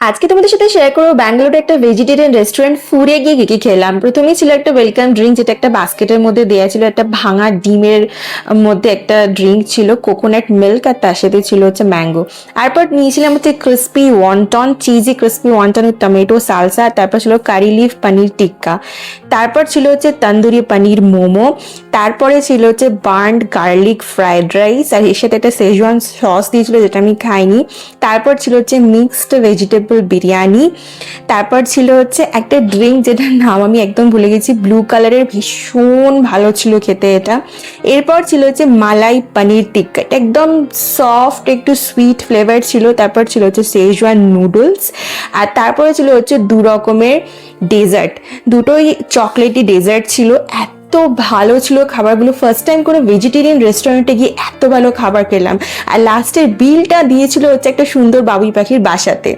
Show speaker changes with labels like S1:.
S1: আজকে তোমাদের সাথে শেয়ার করবো ব্যাঙ্গালোরে একটা ভেজিটেরিয়ান রেস্টুরেন্ট ফুডে গিয়ে কি কি খেলাম। প্রথমেই ছিল একটা ওয়েলকাম ড্রিঙ্ক, যেটা একটা বাস্কেটের মধ্যে দেওয়া ছিল, একটা ভাঙা ডিমের মধ্যে একটা ড্রিঙ্ক ছিল, কোকোনাট মিল্ক, আর তার সাথে ছিল হচ্ছে ম্যাঙ্গো। তারপর নিয়েছিলাম হচ্ছে crispy wonton, cheesy crispy wonton with tomato salsa. তারপর ছিল কারি লিফ পনির টিক্কা। তারপর ছিল হচ্ছে তন্দুরি পনির মোমো। তারপরে ছিল হচ্ছে বার্নড গার্লিক ফ্রাইড রাইস, আর এর সাথে একটা শেজওয়ান সস দিয়েছিল যেটা আমি খাইনি। তারপর ছিল হচ্ছে মিক্সড ভেজিটেবল বিরিয়ানি। তারপর ছিল হচ্ছে একটা ড্রিঙ্ক যেটার নাম আমি একদম ভুলে গেছি, ব্লু কালারের, ভীষণ ভালো ছিল খেতে এটা। এরপর ছিল হচ্ছে মালাই পনির টিক্কা, এটা একদম সফট একটু সুইট ফ্লেভার ছিল। তারপর ছিল হচ্ছে শেজওয়ান নুডলস। আর তারপরে ছিল হচ্ছে দু রকমের ডেজার্ট, দুটোই চকলেটি ডেজার্ট ছিল। এত ভালো ছিল খাবারগুলো, ফার্স্ট টাইম কোনো ভেজিটেরিয়ান রেস্টুরেন্টে গিয়ে এত ভালো খাবার খেলাম। আর লাস্টের বিলটা দিয়েছিল হচ্ছে একটা সুন্দর বাবুই পাখির বাসাতে।